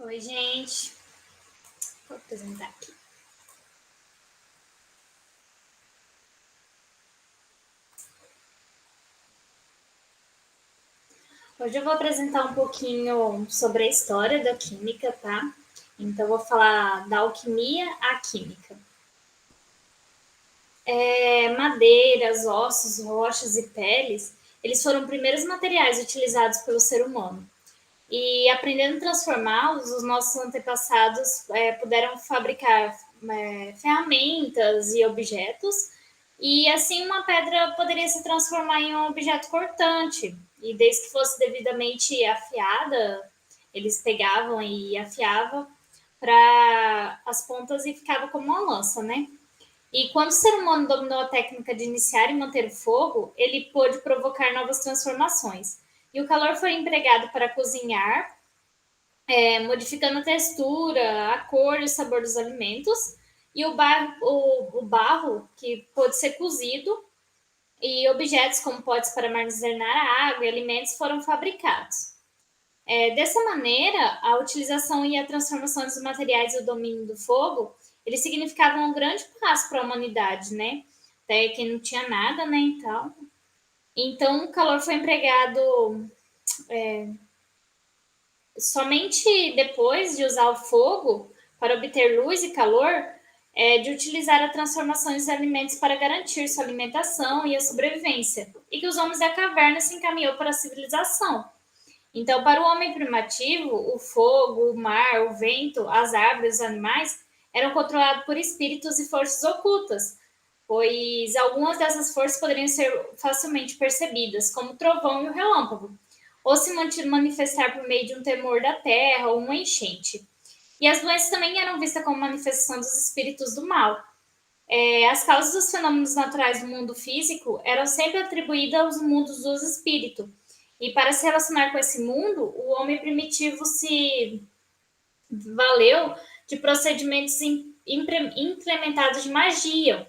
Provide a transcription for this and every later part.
Oi, gente. Vou apresentar aqui. Hoje eu vou apresentar um pouquinho sobre a história da química, tá? Então, eu vou falar da alquimia à química. Madeiras, ossos, rochas e peles, eles foram os primeiros materiais utilizados pelo ser humano. E aprendendo a transformá-los, os nossos antepassados puderam fabricar ferramentas e objetos, e assim uma pedra poderia se transformar em um objeto cortante. E desde que fosse devidamente afiada, eles pegavam e afiavam para as pontas e ficava como uma lança, né? E quando o ser humano dominou a técnica de iniciar e manter o fogo, ele pôde provocar novas transformações. E o calor foi empregado para cozinhar, modificando a textura, a cor e o sabor dos alimentos. E o barro, que pôde ser cozido, e objetos como potes para armazenar água e alimentos foram fabricados. Dessa maneira, a utilização e a transformação dos materiais e o domínio do fogo, eles significavam um grande passo para a humanidade, né? Até que não tinha nada, né? Então o calor foi empregado somente depois de usar o fogo para obter luz e calor, de utilizar a transformação dos alimentos para garantir sua alimentação e a sobrevivência, e que os homens da caverna se encaminhou para a civilização. Então, para o homem primitivo, o fogo, o mar, o vento, as árvores, os animais eram controlados por espíritos e forças ocultas, pois algumas dessas forças poderiam ser facilmente percebidas, como o trovão e o relâmpago, ou se manifestar por meio de um temor da terra ou uma enchente. E as doenças também eram vistas como manifestação dos espíritos do mal. As causas dos fenômenos naturais do mundo físico eram sempre atribuídas aos mundos dos espíritos. E para se relacionar com esse mundo, o homem primitivo se valeu de procedimentos implementados de magia.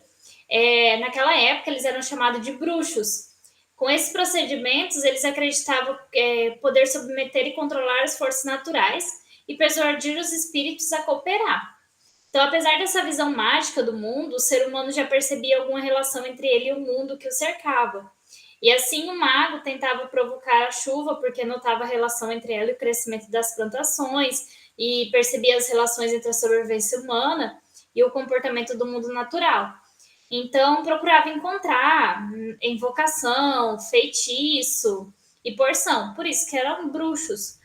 Naquela época, eles eram chamados de bruxos. Com esses procedimentos, eles acreditavam poder submeter e controlar as forças naturais e persuadir os espíritos a cooperar. Então, apesar dessa visão mágica do mundo, o ser humano já percebia alguma relação entre ele e o mundo que o cercava. E assim o mago tentava provocar a chuva porque notava a relação entre ela e o crescimento das plantações e percebia as relações entre a sobrevivência humana e o comportamento do mundo natural. Então, procurava encontrar invocação, feitiço e porção. Por isso que eram bruxos.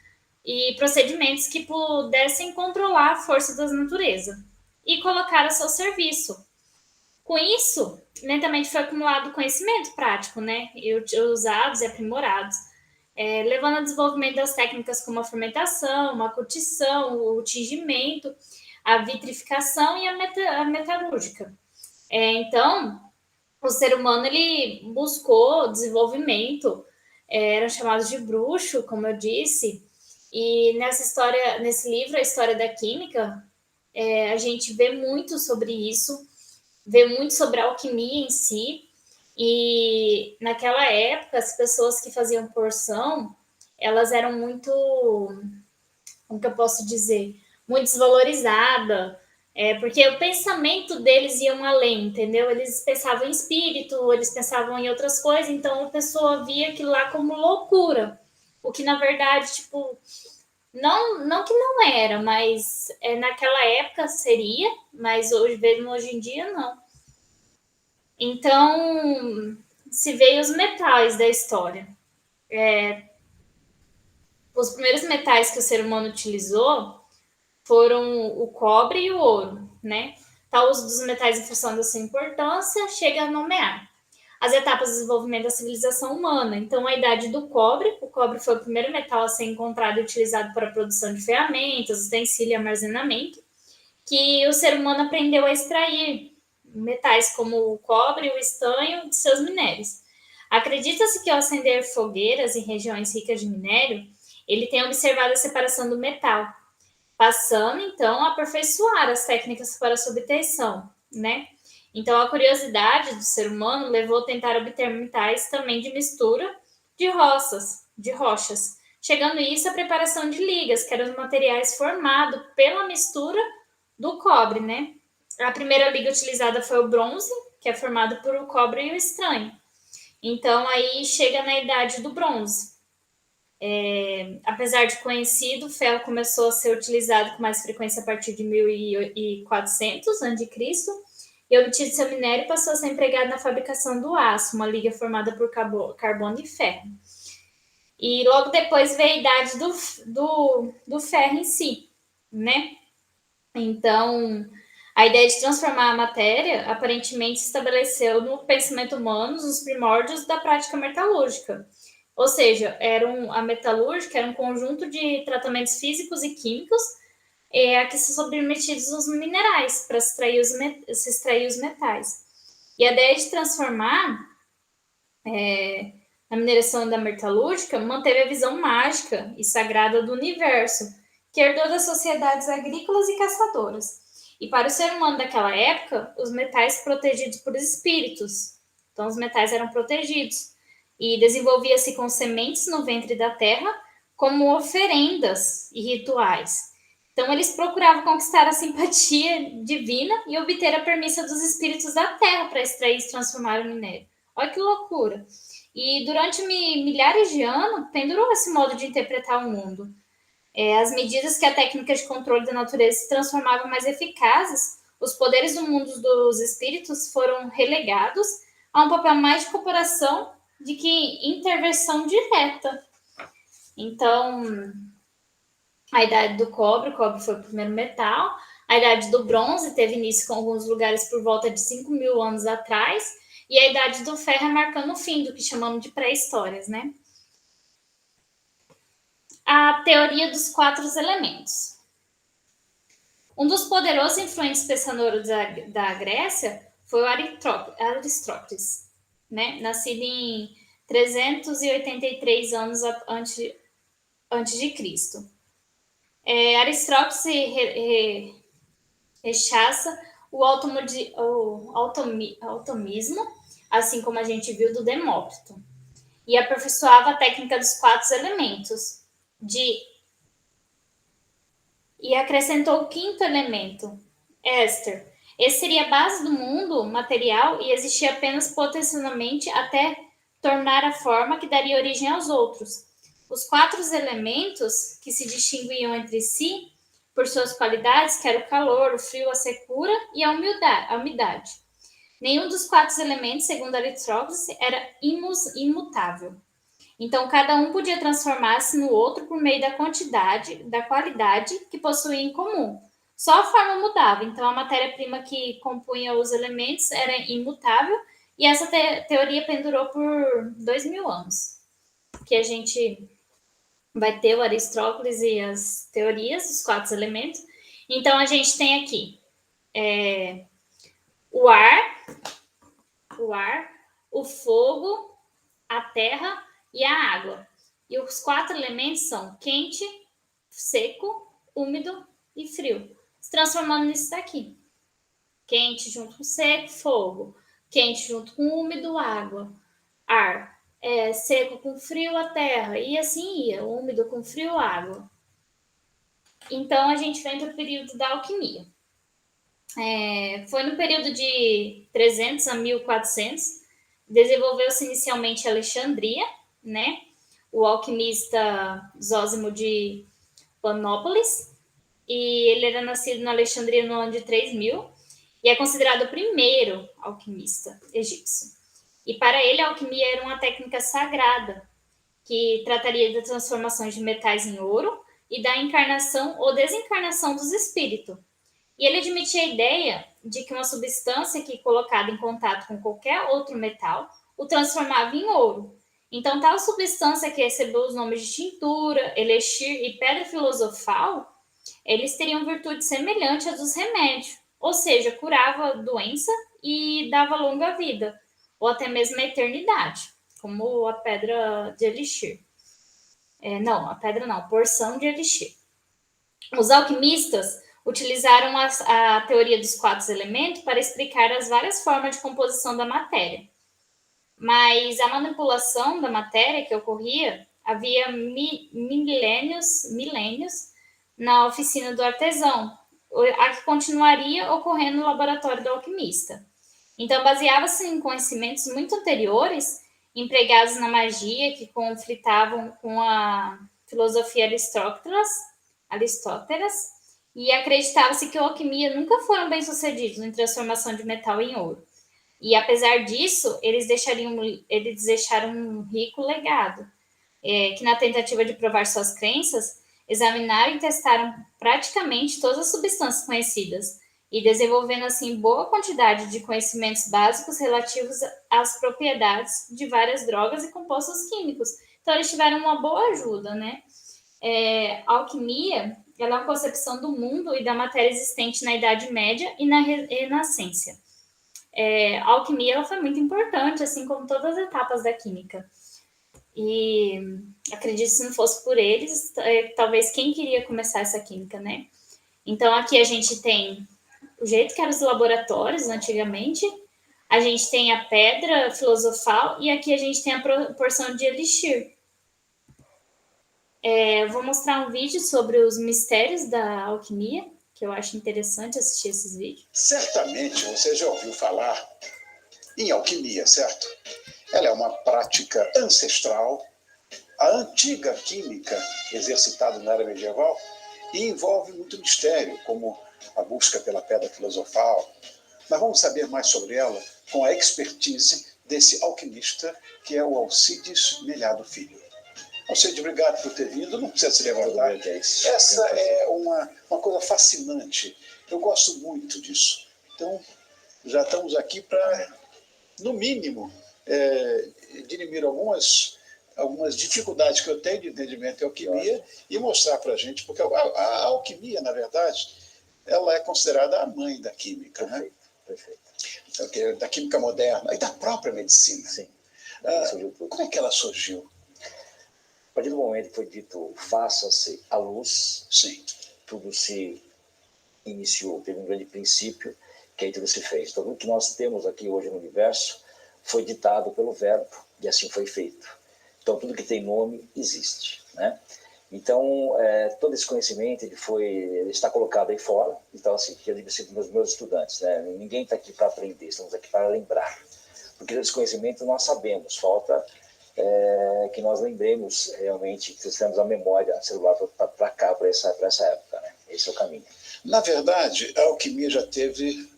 E procedimentos que pudessem controlar a força da natureza e colocar a seu serviço. Com isso, lentamente foi acumulado conhecimento prático, né? E usados e aprimorados, levando ao desenvolvimento das técnicas como a fermentação, a curtição, o tingimento, a vitrificação e a metalúrgica. Então, o ser humano ele buscou desenvolvimento, eram chamados de bruxo, como eu disse, e nessa história, nesse livro, A História da Química, a gente vê muito sobre isso, vê muito sobre a alquimia em si, e naquela época, as pessoas que faziam porção, elas eram muito, como que eu posso dizer, muito desvalorizadas, porque o pensamento deles iam além, entendeu? Eles pensavam em espírito, eles pensavam em outras coisas, então a pessoa via aquilo lá como loucura, o que na verdade, tipo, não que não era, mas naquela época seria, mas hoje em dia não. Então, se veio os metais da história. Os primeiros metais que o ser humano utilizou foram o cobre e o ouro, né? Tal uso dos metais em função da sua importância chega a nomear as etapas do desenvolvimento da civilização humana. Então, a idade do cobre, o cobre foi o primeiro metal a ser encontrado e utilizado para a produção de ferramentas, utensílios e armazenamento, que o ser humano aprendeu a extrair metais como o cobre e o estanho de seus minérios. Acredita-se que ao acender fogueiras em regiões ricas de minério, ele tem observado a separação do metal, passando então a aperfeiçoar as técnicas para sua obtenção, né? Então a curiosidade do ser humano levou a tentar obter metais também de mistura de rochas, chegando isso à preparação de ligas, que eram os materiais formados pela mistura do cobre, né? A primeira liga utilizada foi o bronze, que é formado por o cobre e o estranho. Então, aí chega na idade do bronze. Apesar de conhecido, o ferro começou a ser utilizado com mais frequência a partir de 1400 a.C., e obtido seu minério passou a ser empregado na fabricação do aço, uma liga formada por carbono e ferro. E logo depois veio a idade do ferro em si, né? Então, a ideia de transformar a matéria aparentemente se estabeleceu no pensamento humano nos primórdios da prática metalúrgica. Ou seja, a metalúrgica era um conjunto de tratamentos físicos e químicos a que são submetidos os minerais para se extrair os metais. E a ideia de transformar a mineração da metalúrgica manteve a visão mágica e sagrada do universo, que herdou das sociedades agrícolas e caçadoras. E para o ser humano daquela época, os metais protegidos por espíritos. Então, os metais eram protegidos. E desenvolvia-se com sementes no ventre da terra como oferendas e rituais. Então, eles procuravam conquistar a simpatia divina e obter a permissão dos espíritos da terra para extrair e transformar o minério. Olha que loucura! E durante milhares de anos, pendurou esse modo de interpretar o mundo. As medidas que a técnica de controle da natureza se transformavam mais eficazes, os poderes do mundo dos espíritos foram relegados a um papel mais de cooperação do que intervenção direta. Então, a idade do cobre, o cobre foi o primeiro metal, a idade do bronze teve início com alguns lugares por volta de 5.000 anos atrás, e a idade do ferro é marcando o fim do que chamamos de pré-histórias, né? A teoria dos 4 elementos. Um dos poderosos e influentes pensadores da Grécia foi o Aristóteles, né? Nascido em 383 anos antes de Cristo. Aristóteles rechaça o atomismo, assim como a gente viu do Demócrito, e aperfeiçoava a técnica dos 4 elementos, e acrescentou o 5º elemento, éster. Esse seria a base do mundo material e existia apenas potencialmente até tornar a forma que daria origem aos outros. Os 4 elementos que se distinguiam entre si por suas qualidades, que era o calor, o frio, a secura e a umidade. Nenhum dos 4 elementos, segundo Aristóteles, era imutável. Então, cada um podia transformar-se no outro por meio da qualidade que possuía em comum. Só a forma mudava. Então, a matéria-prima que compunha os elementos era imutável, e essa teoria pendurou por 2.000 anos. Que a gente vai ter o Aristóteles e as teorias dos 4 elementos. Então, a gente tem aqui o ar, o fogo, a terra e a água. E os 4 elementos são quente, seco, úmido e frio, se transformando nisso daqui. Quente junto com seco, fogo. Quente junto com úmido, água. Ar. Seco com frio, a terra. E assim ia, úmido com frio, água. Então, a gente vem para o período da alquimia. Foi no período de 300 a 1400, desenvolveu-se inicialmente Alexandria, né? O alquimista Zósimo de Panópolis, e ele era nascido na Alexandria no ano de 3000, e é considerado o primeiro alquimista egípcio. E para ele, a alquimia era uma técnica sagrada, que trataria da transformação de metais em ouro e da encarnação ou desencarnação dos espíritos. E ele admitia a ideia de que uma substância que, colocada em contato com qualquer outro metal, o transformava em ouro. Então, tal substância que recebeu os nomes de tintura, elixir e pedra filosofal, eles teriam virtude semelhante às dos remédios, ou seja, curava a doença e dava longa vida, ou até mesmo a eternidade, como a pedra de elixir. Porção de elixir. Os alquimistas utilizaram a teoria dos 4 elementos para explicar as várias formas de composição da matéria. Mas a manipulação da matéria que ocorria havia milênios na oficina do artesão, a que continuaria ocorrendo no laboratório do alquimista. Então, baseava-se em conhecimentos muito anteriores, empregados na magia, que conflitavam com a filosofia Aristóteles, e acreditava-se que a alquimia nunca foram bem-sucedidos em transformação de metal em ouro. E, apesar disso, eles deixaram um rico legado, que na tentativa de provar suas crenças, examinaram e testaram praticamente todas as substâncias conhecidas, e desenvolvendo assim boa quantidade de conhecimentos básicos relativos às propriedades de várias drogas e compostos químicos. Então, eles tiveram uma boa ajuda, né? A alquimia, ela é uma concepção do mundo e da matéria existente na Idade Média e na Renascença. A alquimia, ela foi muito importante, assim como todas as etapas da química. E acredito que se não fosse por eles, talvez quem queria começar essa química, né? Então, aqui a gente tem o jeito que eram os laboratórios antigamente, a gente tem a pedra filosofal e aqui a gente tem a proporção de elixir. Eu vou mostrar um vídeo sobre os mistérios da alquimia, que eu acho interessante assistir esses vídeos. Certamente você já ouviu falar em alquimia, certo? Ela é uma prática ancestral, a antiga química exercitada na era medieval, e envolve muito mistério, como a busca pela pedra filosofal. Mas vamos saber mais sobre ela com a expertise desse alquimista, que é o Alcides Melhado Filho. Alcides, obrigado por ter vindo, não precisa se levantar. Essa é uma coisa fascinante. Eu gosto muito disso. Então, já estamos aqui para, no mínimo, dirimir algumas dificuldades que eu tenho de entendimento em alquimia e mostrar para a gente, porque a alquimia, na verdade, ela é considerada a mãe da química, né? Perfeito. Da química moderna e da própria medicina. Sim. Como é que ela surgiu? A partir do momento que foi dito, faça-se a luz, sim, tudo se iniciou, teve um grande princípio, que aí tudo se fez. Então, o que nós temos aqui hoje no universo foi ditado pelo verbo, e assim foi feito. Então, tudo que tem nome existe, né? Então, todo esse conhecimento ele está colocado aí fora. Então, assim, eu digo assim para os meus estudantes, né? Ninguém está aqui para aprender, estamos aqui para lembrar. Porque esse conhecimento nós sabemos, falta que nós lembremos realmente, que temos a memória celular para cá, para essa época, né? Esse é o caminho. Na verdade, a alquimia já teve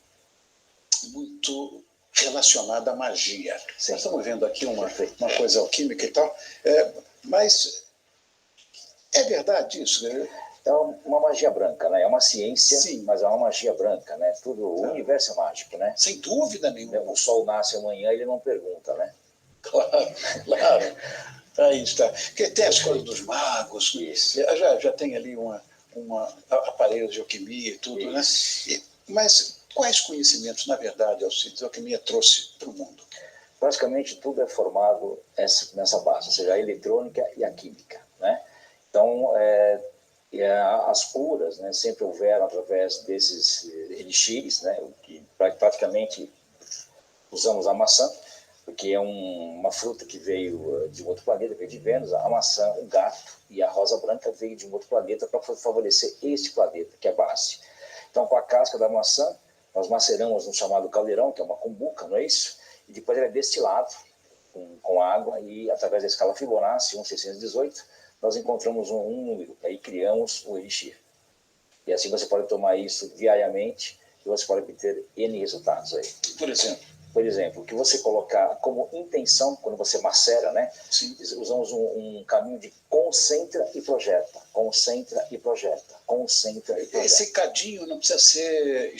muito relacionada à magia. Sim. Nós estamos vendo aqui uma coisa alquímica e tal, mas é verdade isso, né? É uma magia branca, né? É uma ciência, sim, mas é uma magia branca, né? O universo é mágico, né? Sem dúvida nenhuma. O sol nasce amanhã, ele não pergunta, né? Claro. Aí está. Porque tem as coisas dos magos, isso. Já tem ali aparelhos de alquimia e tudo, isso, né? Mas quais conhecimentos, na verdade, a alquimia trouxe para o mundo? Praticamente tudo é formado nessa base, ou seja, a eletrônica e a química, né? Então, as curas, né, sempre houveram através desses elixires, né, que praticamente usamos a maçã, porque é uma fruta que veio de um outro planeta, veio de Vênus. A maçã, o gato e a rosa branca veio de um outro planeta para favorecer este planeta, que é a base. Então, com a casca da maçã, nós maceramos no chamado caldeirão, que é uma cumbuca, não é isso? E depois ele é destilado com água e, através da escala Fibonacci, 1618, nós encontramos um número, e aí criamos o elixir. E assim você pode tomar isso diariamente e você pode obter N resultados aí. Por exemplo, o que você colocar como intenção, quando você macera, né? Sim. Usamos um caminho de concentra e projeta, concentra e projeta, concentra e projeta. Esse cadinho não precisa ser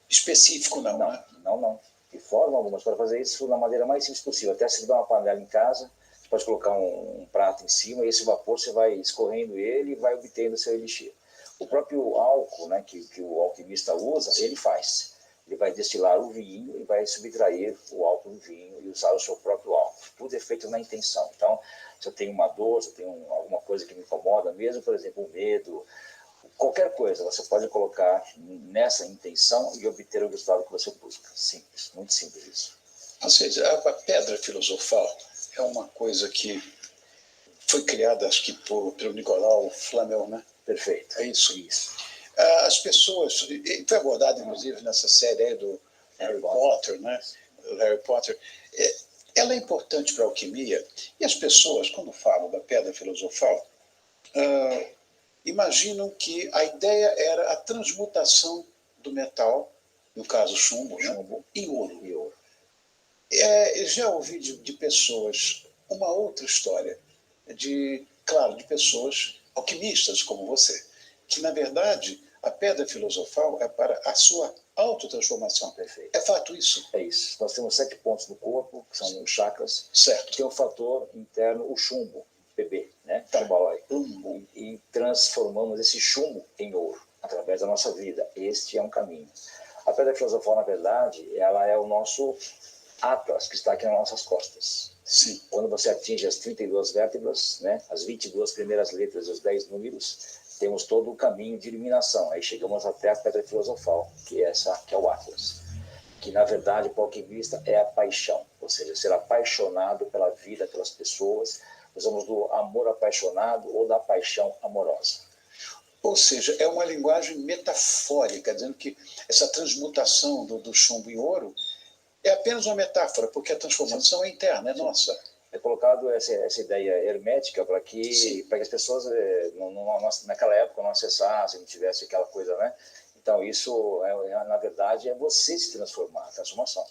específico, não, né? Não. De forma alguma, você pode fazer isso da maneira mais simples possível. Até se tiver uma panela em casa, você pode colocar um prato em cima e esse vapor você vai escorrendo ele e vai obtendo o seu elixir. O próprio álcool, né, que o alquimista usa, ele faz. Ele vai destilar o vinho e vai subtrair o álcool do vinho e usar o seu próprio álcool. Tudo é feito na intenção. Então, se eu tenho uma dor, se eu tenho alguma coisa que me incomoda, mesmo, por exemplo, o medo, qualquer coisa, você pode colocar nessa intenção e obter o resultado que você busca. Simples, muito simples isso. Ou seja, a pedra filosofal é uma coisa que foi criada, acho que pelo Nicolau Flamel, né? Perfeito. É isso? Isso. As pessoas, e foi abordado inclusive nessa série aí do Harry Potter, né? O Harry Potter. Ela é importante para a alquimia, e as pessoas, quando falam da pedra filosofal, imaginam que a ideia era a transmutação do metal, no caso chumbo, né? Em ouro. E ouro. Já ouvi de pessoas uma outra história, claro, de pessoas alquimistas como você, que na verdade a pedra filosofal é para a sua autotransformação. Perfeito. É fato isso? É isso. Nós temos 7 pontos no corpo, que são os chakras. Certo. Tem um fator interno, o chumbo, PB, né? Tá. Chumbalói. E transformamos esse chumbo em ouro, através da nossa vida. Este é um caminho. A pedra filosofal, na verdade, ela é o nosso atlas, que está aqui nas nossas costas. Sim. Quando você atinge as 32 vértebras, né? As 22 primeiras letras e os 10 números, temos todo o caminho de iluminação. Aí chegamos até a pedra filosofal, que é o Atlas. Que, na verdade, para o alquimista é a paixão. Ou seja, ser apaixonado pela vida, pelas pessoas. Nós vamos do amor apaixonado ou da paixão amorosa. Ou seja, é uma linguagem metafórica, dizendo que essa transmutação do chumbo em ouro é apenas uma metáfora, porque a transformação é interna, é nossa. É colocado essa ideia hermética para que as pessoas, naquela época, não acessassem, não tivesse aquela coisa, né? Então, isso, na verdade, é você se transformar, a transformação.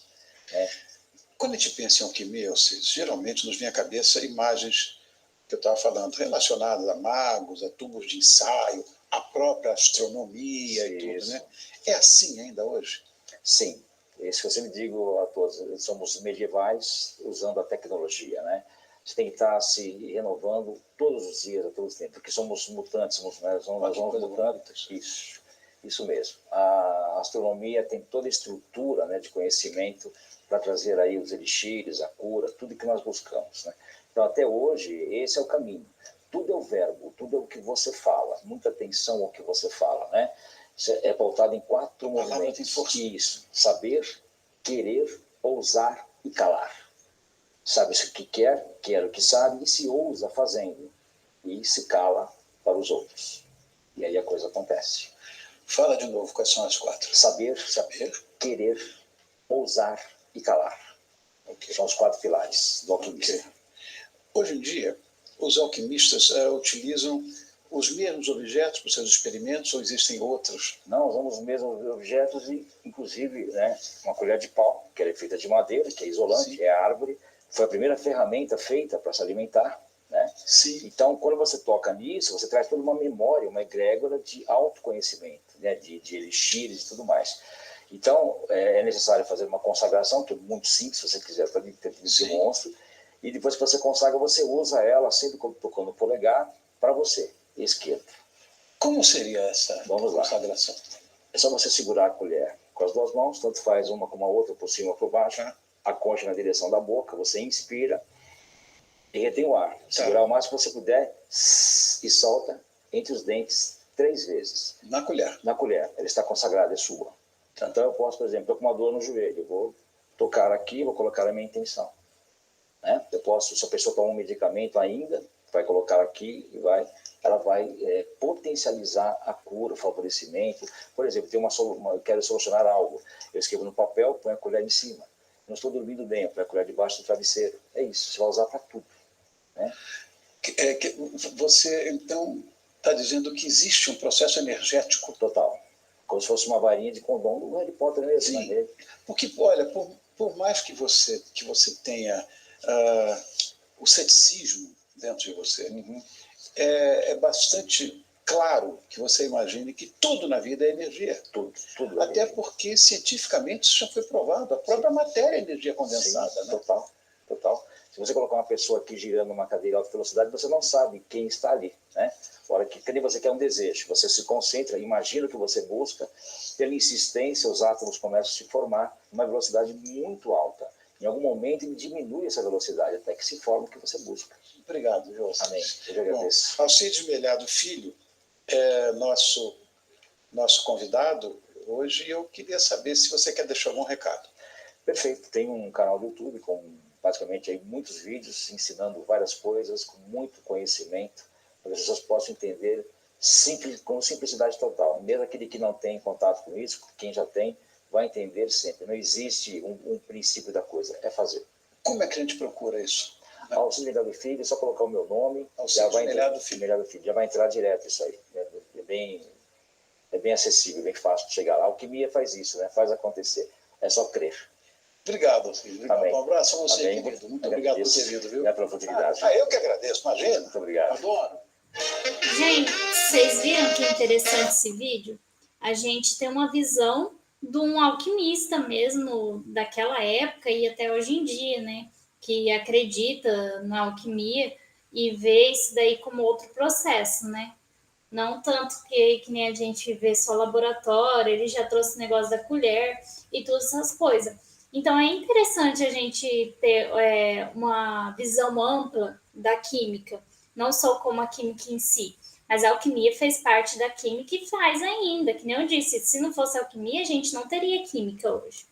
Quando a gente pensa em alquimia, geralmente nos vem à cabeça imagens que eu estava falando, relacionadas a magos, a tubos de ensaio, a própria astronomia e tudo, né? É assim ainda hoje? Sim. Isso que eu sempre digo a todos, somos medievais usando a tecnologia, né? Você tem que estar se renovando todos os dias, a todos os tempos, porque somos mutantes, nós vamos mutando. Isso mesmo. A astronomia tem toda a estrutura, né, de conhecimento para trazer aí os elixires, a cura, tudo que nós buscamos, né? Então, até hoje, esse é o caminho. Tudo é o verbo, tudo é o que você fala. Muita atenção ao que você fala, né? É pautado em 4 movimentos. Isso. Saber, querer, ousar e calar. Sabe o que quer o que sabe e se ousa fazendo. E se cala para os outros. E aí a coisa acontece. Fala de novo quais são as 4. Saber, querer, ousar e calar. São os 4 pilares do alquimista. Hoje em dia, os alquimistas utilizam os mesmos objetos para os seus experimentos ou existem outros? Não, usamos os mesmos objetos e, inclusive, né, uma colher de pau, que é feita de madeira, que é isolante, é árvore. Foi a primeira ferramenta feita para se alimentar, né? Sim. Então, quando você toca nisso, você traz toda uma memória, uma egrégora de autoconhecimento, né, de elixires e tudo mais. Então, é necessário fazer uma consagração, que é muito simples, se você quiser, para esse monstro. E depois que você consagra, você usa ela sempre tocando o polegar para você, esquerdo. Como seria essa consagração? É só você segurar a colher com as 2 mãos, tanto faz uma como a outra, por cima ou por baixo, a concha na direção da boca, você inspira e retém o ar. Segurar o máximo que você puder e solta entre os dentes 3 vezes. Na colher? Na colher, ela está consagrada, é sua. Então eu posso, por exemplo, estou com uma dor no joelho, eu vou tocar aqui, vou colocar a minha intenção. Né? Eu posso, se a pessoa toma um medicamento ainda, vai colocar aqui e ela vai potencializar a cura, o favorecimento. Por exemplo, eu quero solucionar algo, eu escrevo no papel, ponho a colher em cima. Não estou dormindo bem, eu ponho a colher debaixo do travesseiro. É isso, você vai usar para tudo. Né? Você, então, está dizendo que existe um processo energético? Total. Como se fosse uma varinha de condom do Harry Potter mesmo. Sim, né? porque, olha, por mais que você tenha o ceticismo dentro de você, é bastante claro que você imagine que tudo na vida é energia. Tudo Até porque, cientificamente, isso já foi provado. A própria matéria é energia condensada. Sim, né? Total. Se você colocar uma pessoa aqui girando uma cadeira de alta velocidade, você não sabe quem está ali, né? Agora, que nem você quer um desejo, você se concentra, imagina o que você busca, pela insistência, os átomos começam a se formar numa velocidade muito alta. Em algum momento, ele diminui essa velocidade, até que se forma o que você busca. Obrigado, Jô. Amém. Eu agradeço. Bom, Alcides Melhado Filho é nosso convidado hoje e eu queria saber se você quer deixar algum recado. Perfeito. Tem um canal do YouTube com basicamente aí muitos vídeos ensinando várias coisas, com muito conhecimento, para que as pessoas possam entender com simplicidade total. Mesmo aquele que não tem contato com isso, quem já tem, vai entender sempre. Não existe um princípio da coisa, é fazer. Como é que a gente procura isso? Alcides Melhado Filho, é só colocar o meu nome, Melhado Filho. Já vai entrar direto isso aí. É bem acessível, bem fácil de chegar lá. A alquimia faz isso, né? Faz acontecer. É só crer. Obrigado, filho. Obrigado. Amém. Um abraço a você, Amém. querido. Muito obrigado por ter vindo, viu? Pela oportunidade. Eu que agradeço, imagina. Muito obrigado. Adoro. Gente, vocês viram que interessante esse vídeo? A gente tem uma visão de um alquimista mesmo daquela época e até hoje em dia, né? Que acredita na alquimia e vê isso daí como outro processo, né? Não tanto que nem a gente vê só laboratório, ele já trouxe o negócio da colher e todas essas coisas. Então é interessante a gente ter uma visão ampla da química, não só como a química em si, mas a alquimia fez parte da química e faz ainda, que nem eu disse, se não fosse alquimia, a gente não teria química hoje.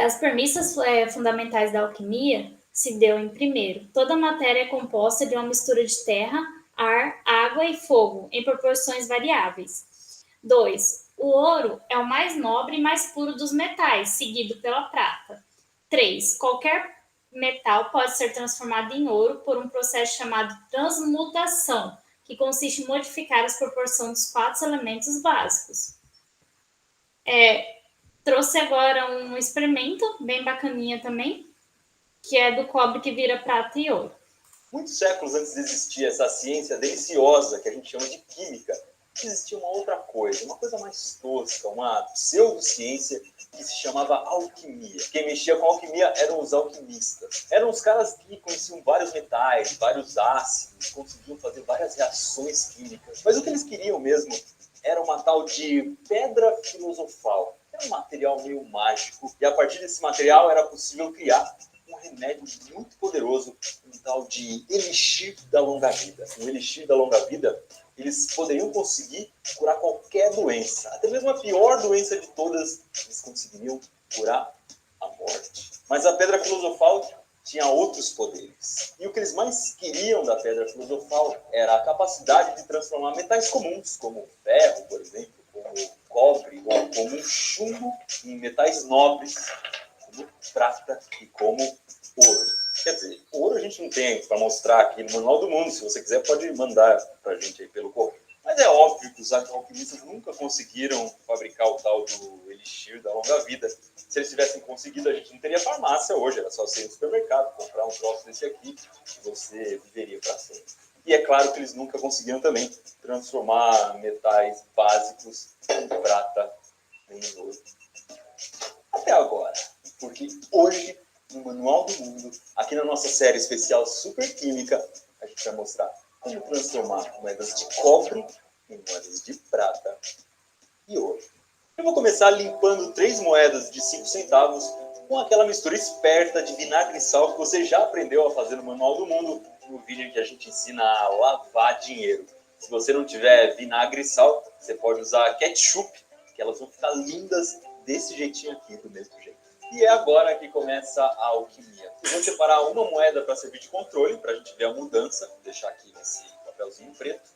As premissas fundamentais da alquimia se deu em primeiro, toda matéria é composta de uma mistura de terra, ar, água e fogo, em proporções variáveis. 2. O ouro é o mais nobre e mais puro dos metais, seguido pela prata. 3. Qualquer metal pode ser transformado em ouro por um processo chamado transmutação, que consiste em modificar as proporções dos 4 elementos básicos. Trouxe agora um experimento bem bacaninha também, que é do cobre que vira prata e ouro. Muitos séculos antes de existir essa ciência deliciosa que a gente chama de química, existia uma outra coisa, uma coisa mais tosca, uma pseudociência que se chamava alquimia. Quem mexia com alquimia eram os alquimistas. Eram os caras que conheciam vários metais, vários ácidos, conseguiam fazer várias reações químicas. Mas o que eles queriam mesmo era uma tal de pedra filosofal. Era um material meio mágico e a partir desse material era possível criar um remédio muito poderoso, um tal de elixir da longa vida. No elixir da longa vida, eles poderiam conseguir curar qualquer doença, até mesmo a pior doença de todas, eles conseguiriam curar a morte. Mas a pedra filosofal tinha outros poderes. E o que eles mais queriam da pedra filosofal era a capacidade de transformar metais comuns, como o ferro, por exemplo, como o cobre, ou como o chumbo, em metais nobres, como prata e como ouro. Quer dizer, ouro a gente não tem para mostrar aqui no Manual do Mundo. Se você quiser, pode mandar para a gente aí pelo correio. Mas é óbvio que os alquimistas nunca conseguiram fabricar o tal do elixir da longa vida. Se eles tivessem conseguido, a gente não teria farmácia hoje. Era só você ir no supermercado, comprar um troço desse aqui e você viveria para sempre. E é claro que eles nunca conseguiram também transformar metais básicos em prata nem em ouro. Até agora. Porque hoje, no Manual do Mundo, aqui na nossa série especial Super Química, a gente vai mostrar como transformar moedas de cobre em moedas de prata e ouro. Eu vou começar limpando 3 moedas de 5 centavos com aquela mistura esperta de vinagre e sal que você já aprendeu a fazer no Manual do Mundo, no vídeo que a gente ensina a lavar dinheiro. Se você não tiver vinagre e sal, você pode usar ketchup, que elas vão ficar lindas desse jeitinho aqui, do mesmo jeito. E é agora que começa a alquimia. Eu vou separar uma moeda para servir de controle, para a gente ver a mudança. Vou deixar aqui nesse papelzinho preto.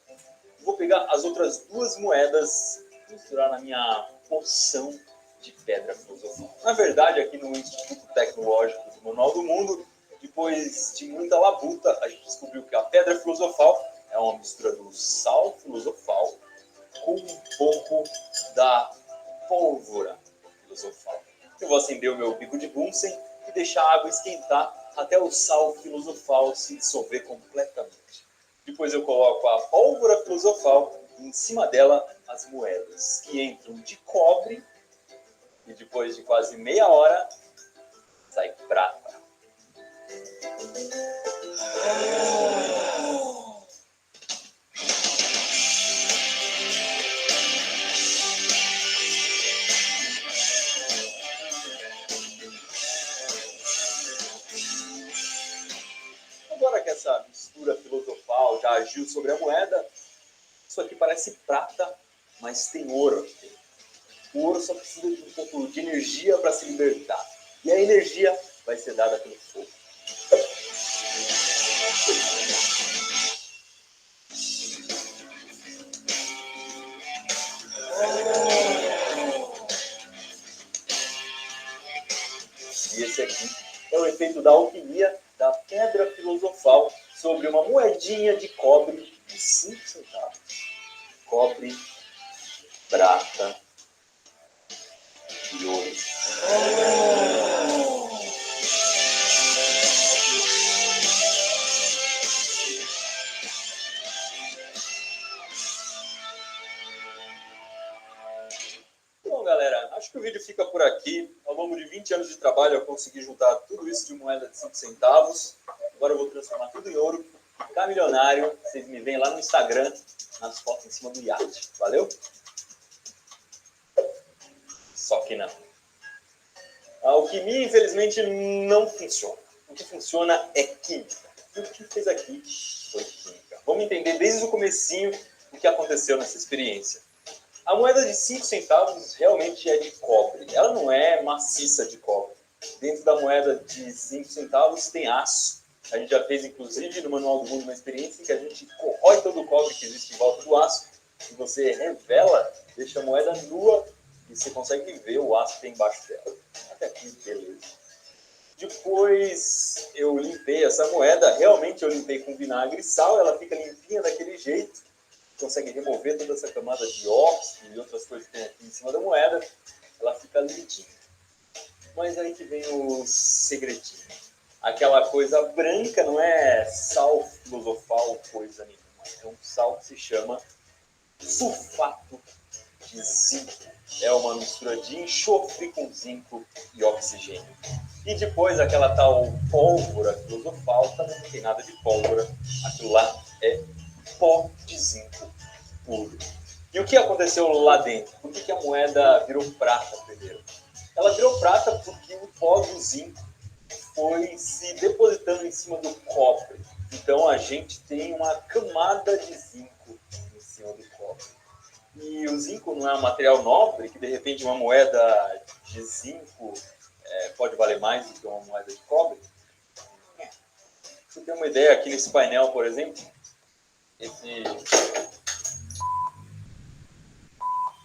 Vou pegar as outras 2 moedas e misturar na minha poção de pedra filosofal. Na verdade, aqui no Instituto Tecnológico do Manual do Mundo, depois de muita labuta, a gente descobriu que a pedra filosofal é uma mistura do sal filosofal com um pouco da pólvora filosofal. Eu vou acender o meu bico de Bunsen e deixar a água esquentar até o sal filosofal se dissolver completamente. Depois eu coloco a pólvora filosofal e em cima dela as moedas, que entram de cobre e depois de quase meia hora sai prata. Agora que essa mistura filosofal já agiu sobre a moeda, isso aqui parece prata, mas tem ouro aqui. O ouro só precisa de um pouco de energia para se libertar. E a energia vai ser dada pelo fogo. E esse aqui é o efeito da alquimia da pedra filosofal sobre uma moedinha de cobre de 5 centavos. Cobre, prata e ouro. Bom, galera, acho que o vídeo fica por aqui. Ao longo de 20 anos de trabalho, eu consegui juntar tudo isso de moeda de 5 centavos. Agora eu vou transformar tudo em ouro. Ficar milionário. Vocês me veem lá no Instagram, nas fotos em cima do iate. Valeu? Só que não. A alquimia, infelizmente, não funciona. O que funciona é química. E o que fez aqui foi química. Vamos entender desde o comecinho o que aconteceu nessa experiência. A moeda de 5 centavos realmente é de cobre. Ela não é maciça de cobre. Dentro da moeda de 5 centavos tem aço. A gente já fez, inclusive, no Manual do Mundo, uma experiência em que a gente corrói todo o cobre que existe em volta do aço. E você revela, deixa a moeda nua e você consegue ver o aço que tem embaixo dela. Até aqui, beleza. Depois eu limpei essa moeda. Realmente eu limpei com vinagre e sal. Ela fica limpinha daquele jeito. Consegue remover toda essa camada de óxido e outras coisas que tem aqui em cima da moeda, ela fica limpinha. Mas aí que vem o segredinho. Aquela coisa branca não é sal filosofal, coisa nenhuma. É um sal que se chama sulfato de zinco. É uma mistura de enxofre com zinco e oxigênio. E depois aquela tal pólvora filosofal, também não tem nada de pólvora. Aquilo lá é pó de zinco puro. E o que aconteceu lá dentro? Por que a moeda virou prata primeiro? Ela virou prata porque o pó do zinco foi se depositando em cima do cobre. Então a gente tem uma camada de zinco em cima do cobre. E o zinco não é um material nobre, que de repente uma moeda de zinco pode valer mais do que uma moeda de cobre? Você tem uma ideia aqui nesse painel, por exemplo?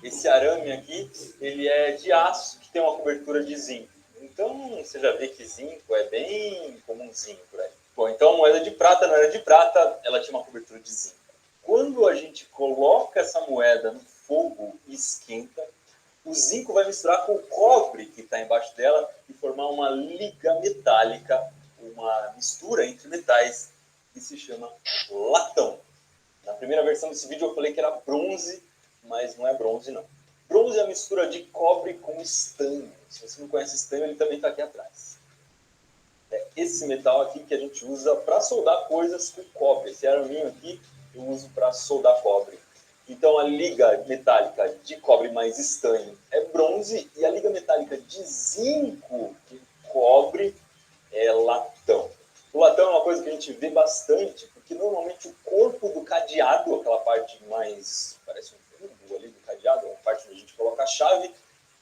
Esse arame aqui, ele é de aço que tem uma cobertura de zinco. Então, você já vê que zinco é bem comumzinho por aí. Bom, então a moeda de prata não era de prata, ela tinha uma cobertura de zinco. Quando a gente coloca essa moeda no fogo e esquenta, o zinco vai misturar com o cobre que está embaixo dela e formar uma liga metálica, uma mistura entre metais que se chama latão. Na primeira versão desse vídeo eu falei que era bronze, mas não é bronze não. Bronze é a mistura de cobre com estanho. Se você não conhece estanho, ele também está aqui atrás. É esse metal aqui que a gente usa para soldar coisas com cobre. Esse araminho aqui eu uso para soldar cobre. Então a liga metálica de cobre mais estanho é bronze e a liga metálica de zinco com cobre é latão. O latão é uma coisa que a gente vê bastante, porque normalmente o corpo do cadeado, aquela parte mais, parece um tubo ali do cadeado, a parte onde a gente coloca a chave,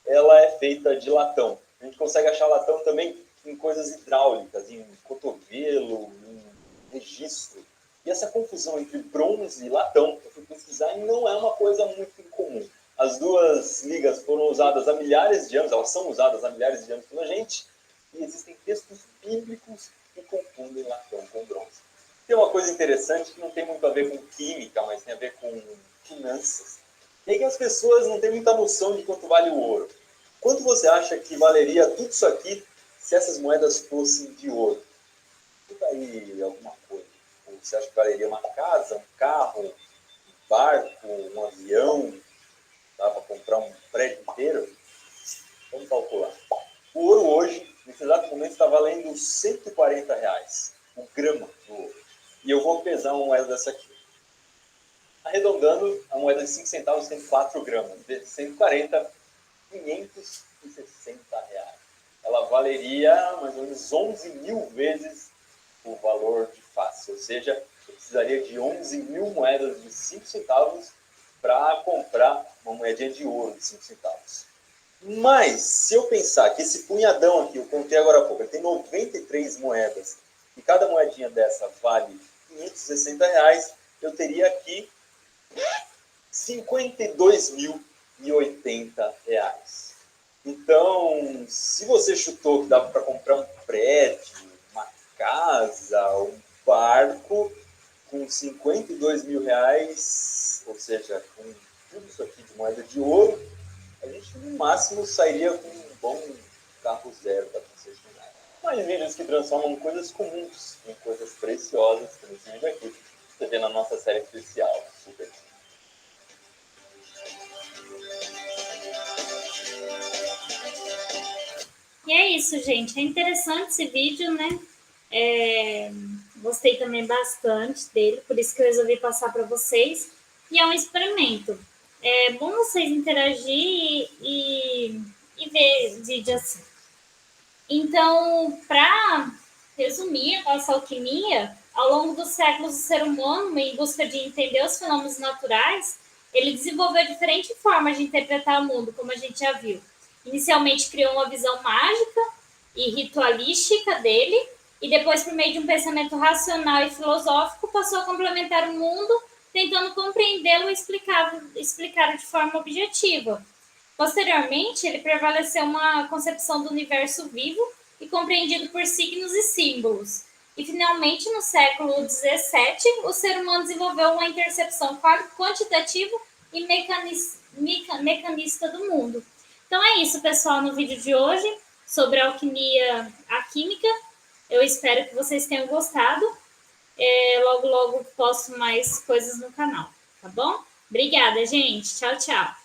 ela é feita de latão. A gente consegue achar latão também em coisas hidráulicas, em cotovelo, em registro. E essa confusão entre bronze e latão, eu fui pesquisar e não é uma coisa muito incomum. As duas ligas foram usadas há milhares de anos, elas são usadas há milhares de anos pela gente, e existem textos bíblicos que confundem latão com bronze. Tem uma coisa interessante que não tem muito a ver com química, mas tem a ver com finanças. É que as pessoas não têm muita noção de quanto vale o ouro. Quanto você acha que valeria tudo isso aqui se essas moedas fossem de ouro? Tudo aí alguma coisa. Ou você acha que valeria uma casa, um carro, um barco, um avião? Dá para comprar um prédio inteiro? Vamos calcular. O ouro hoje, nesse exato momento, está valendo R$140, o grama do ouro. E eu vou pesar uma moeda dessa aqui. Arredondando, a moeda de 5 centavos tem 4 gramas. De 140, R$560. Ela valeria mais ou menos 11 mil vezes o valor de face. Ou seja, eu precisaria de 11 mil moedas de 5 centavos para comprar uma moedinha de ouro de 5 centavos. Mas, se eu pensar que esse punhadão aqui, eu contei agora há pouco, ele tem 93 moedas, e cada moedinha dessa vale R$ 560, eu teria aqui R$52.080. Então, se você chutou que dava para comprar um prédio, uma casa, um barco, com R$52.000, ou seja, com tudo isso aqui de moeda de ouro, a gente no máximo sairia com um bom carro zero da concessionária. Mas vídeos que transformam coisas comuns em coisas preciosas, como esse vídeo aqui, você vê na nossa série especial, Super. E é isso, gente. É interessante esse vídeo, né? Gostei também bastante dele, por isso que eu resolvi passar para vocês. E é um experimento. É bom vocês interagir e ver vídeo assim. Então, para resumir a nossa alquimia, ao longo dos séculos, o ser humano, em busca de entender os fenômenos naturais, ele desenvolveu diferentes formas de interpretar o mundo, como a gente já viu. Inicialmente criou uma visão mágica e ritualística dele, e depois, por meio de um pensamento racional e filosófico, passou a complementar o mundo, tentando compreendê-lo e explicar de forma objetiva. Posteriormente, ele prevaleceu uma concepção do universo vivo e compreendido por signos e símbolos. E, finalmente, no século XVII, o ser humano desenvolveu uma intercepção quantitativa e mecanista do mundo. Então é isso, pessoal, no vídeo de hoje, sobre a alquimia, a química. Eu espero que vocês tenham gostado. Logo, logo posto mais coisas no canal, tá bom? Obrigada, gente. Tchau, tchau.